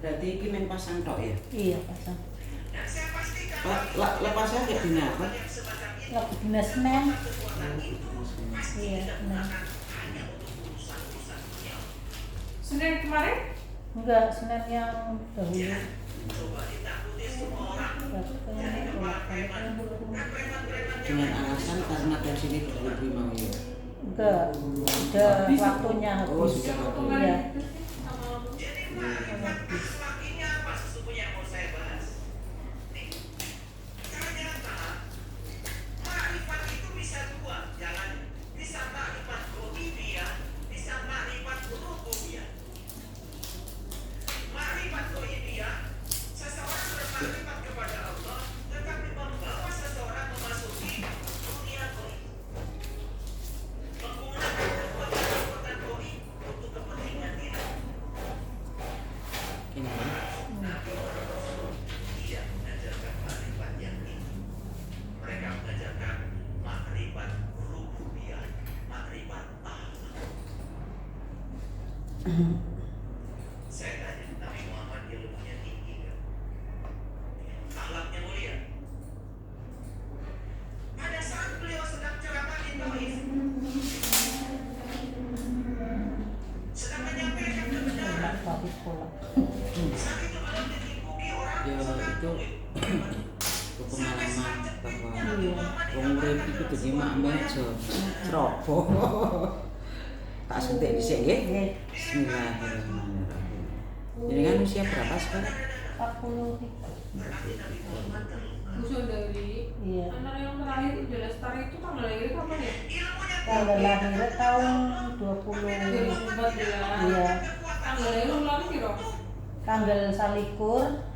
Berarti ini main pasang tok ya? Iya, pasang. Lepasnya kayak dina apa? Lagi dinas Senin. Iya, Senin. Senin kemarin? Enggak, Senin yang dahulu. Dengan alasan karena tensinya berlebih mau ya? Enggak, sudah waktunya habis. Oh, sudah waktunya. Iya. Saya tanya, Nabi Muhammad ilmunya tinggi kan? Akhlaknya mulia. Pada saat beliau sedang ceramah di Taif, sedang menyampaikan kebenaran, saat itu beliau ditipuki orang Ya itu pengalaman bahwa wong urip iku dadi makmur aja ceroboh. Tak suntik dhisik nggih. Bismillahirrahmanirrahim. Jadi kan usia berapa sekarang? 43. Usul dari Iya. anak yang terakhir itu Lestari itu tanggal lahir kapan ya? Tanggal lahirnya tahun 20. 2004 ya. Iya. Tanggal lahir ulang kira. Tanggal salikur.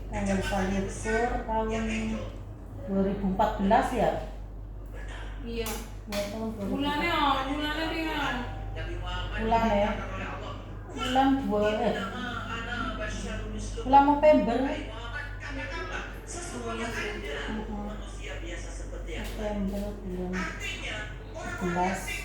Tanggal salikur tahun 2014 ya. Iya. Ya tahun 2014. Bulannya pinang. Bulan ya. Bulan 2 bulan November. November bulan 11.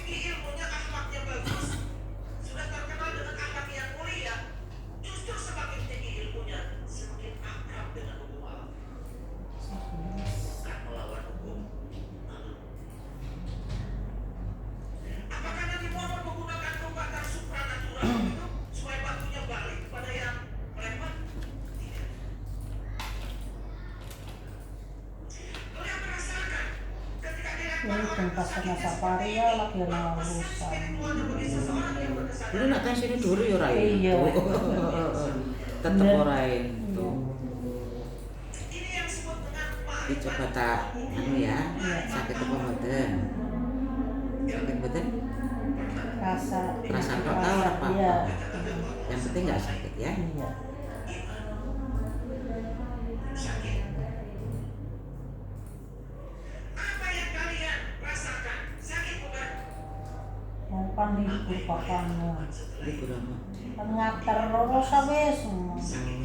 Ini pasarnya safari ya lagi ana urusan. Dulu nak tensinya dhuwur ya ora ya? Iya. Tetep Bener. ora itu. Iki coba tak anu ya, sakit apa mboten? Sakit mboten? Rasa Tok tau ora apa-apa. Iya. Yang penting enggak sakit ya. Iya. Mau pan libur papannya. Libur apa? Kan ngater loro wis.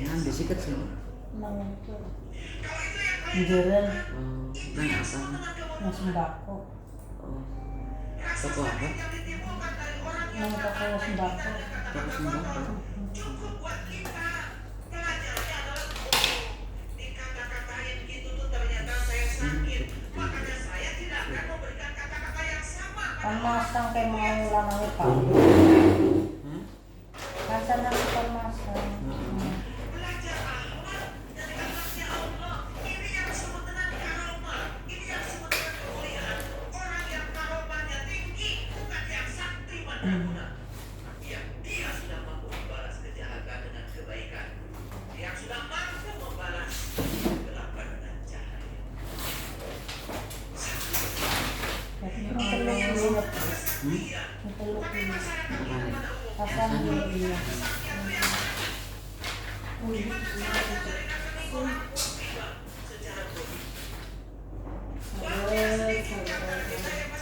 Nang disiket sih. Nang itu. Njeren Oh, nang apa? nang sembako. Oh. Toko apa? Nang toko sembako. Toko sembako. Kan masang kayak mau lanangnya Pak. Hah? Kan sana kan masang. Pasang iya.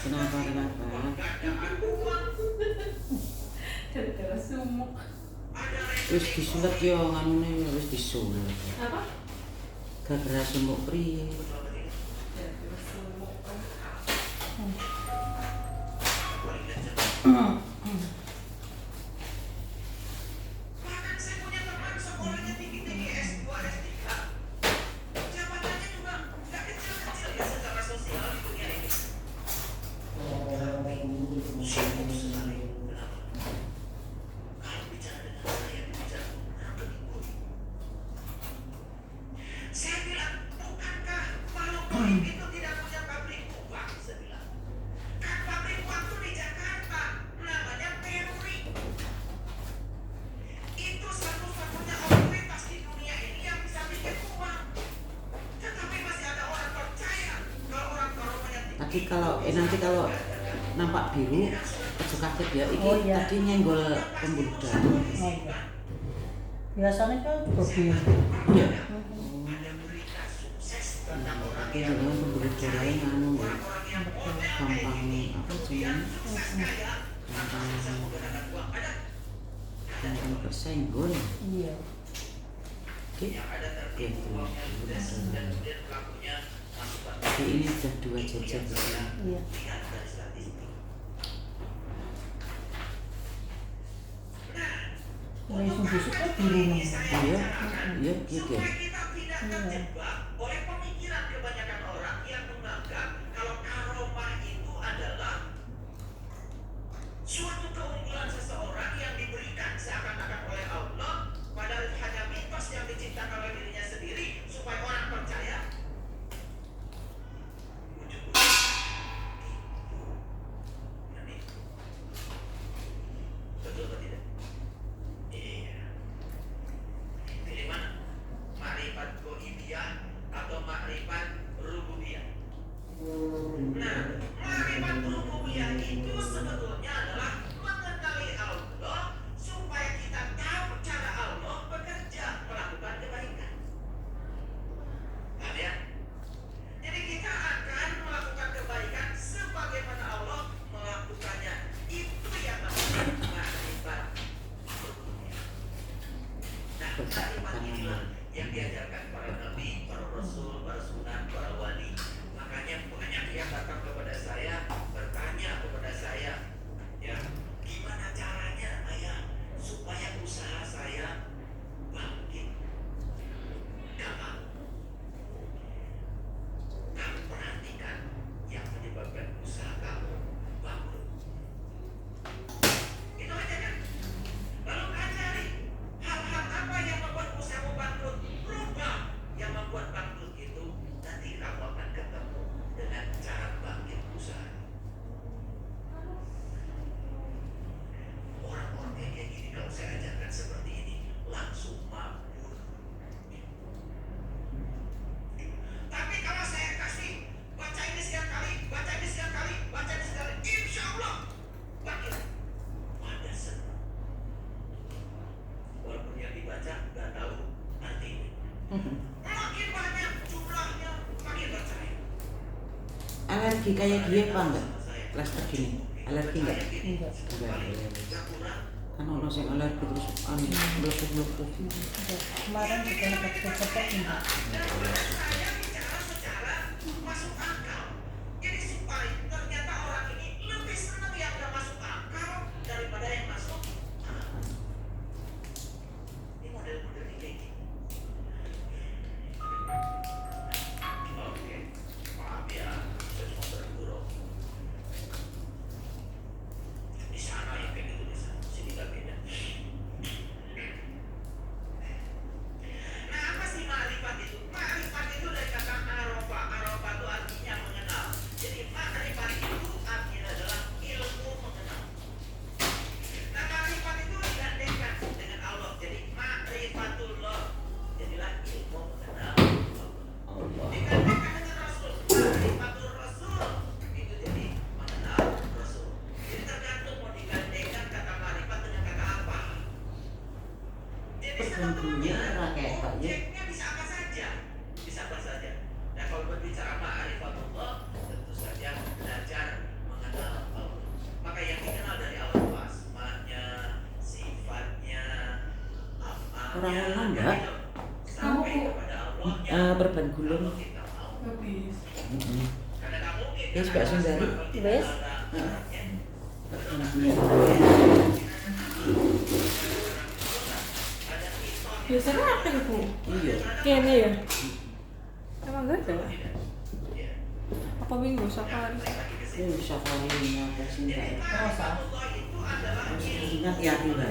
Kenapa? Gara-gara sumuk. Wis disulap yo nganune wis disulap. Apa? Gara-gara sumuk priye? Gara-gara sumuk. nanti kalau nampak biru ojo kaget ya. Iki Oh, iya. tadi nyenggol pembuluh darah. Oh iya. Biasanya kan juga biru. Iya. Oke, jadi pembuluh darahnya nganu ya. Gampang apa jenenge? Gampang bersenggol. Iya. Oke. Oke, ini udah 2 jajan di sini. Iya. Mulai busuk kan biru nih. Iya, iya gitu ya. Iya. oleh pemikiran kebanyakan orang yang menganggap kalau karomah itu adalah suatu keunggulan seseorang yang diberikan seakan-akan oleh Allah, padahal hanya mitos yang diciptakan oleh dirinya sendiri supaya orang percaya. Betul atau tidak? Iya. Pilih mana? Makrifat goibiyah atau makrifat rububiyah? Nah, makrifat rububiyah itu sebetulnya adalah mengenali Allah supaya kita tahu cara Allah bekerja melakukan kebaikan. Paham ya? Jadi kita akan melakukan kebaikan sebagaimana Allah melakukannya. Itu yang namanya makrifat rububiyah. Nah, makrifat inilah yang diajarkan para nabi, para rasul, para sunan, para wali. Makanya banyak yang datang kepada saya, bertanya kepada saya, ya, gimana caranya ayah supaya usaha saya bangkit? Gampang. Kamu perhatikan yang menyebabkan usaha kamu bangkrut. Itu aja kan? Lalu pelajari hal-hal apa yang membuat usahamu bangkrut. Rubah yang membuat bangkrut itu. Nanti kamu akan ketemu dengan cara bangkit usaha. Orang-orang yang kayak gini kalau saya ajarkan seperti ini langsung mabur. Tapi kalau saya kasih baca ini sekian kali, baca ini sekian kali, baca ini sekian kali, insya Allah bangkit. Pada senang. Walaupun yang dibaca nggak tahu artinya. Makin banyak jumlahnya, makin percaya. Alergi kayak dia apa enggak? Klaster gini. Alergi enggak? Enggak. Enggak. Nggak kurang. Kan orang yang alergi terus melepuh-melepuh. Enggak. Kemarin juga dapat cepet enggak. Saya bicara secara masuk akal. Jadi supaya ternyata orang ini lebih senang yang nggak masuk akal daripada yang masuk akal. Ini model-modelnya kayak gini. Oke, maaf ya, saya cuma bergurau. Di sana yang kayak gitu, di sana, sini nggak beda. Nah, apa sih makrifat itu? Makrifat itu dari kata arofa. Arofa itu artinya mengenal. Jadi makrifat itu artinya adalah ilmu mengenal. Nah, makrifat itu digandengkan dengan Allah. Jadi makrifatullah. Jadilah ilmu mengenal Allah. Digandengkan dengan Rasul. Makrifatul Rasul. Itu jadi mengenal Rasul. Jadi tergantung mau digandengkan kata makrifat dengan kata apa. Jadi sebetulnya Rakyat Pak ya. objeknya bisa apa saja, bisa apa saja. Nah, kalau berbicara ma'rifatullah, tentu saja belajar mengenal Allah. Maka yang dikenal dari Allah itu asmanya, sifatnya, Orang af'alnya, Holland, Mbak. gitu. Sampai kepada Allah Perban gulung. kalau kita mau. Habis. Karena nggak mungkin Ya, juga sundari. Wes. Biasanya apa ibu? Iya. Kayaknya ya. Emang gak ada? Apa minggu safari? Ini bisa kalinya apa sih enggak ya? Rosa. Ingat ya, Mbak.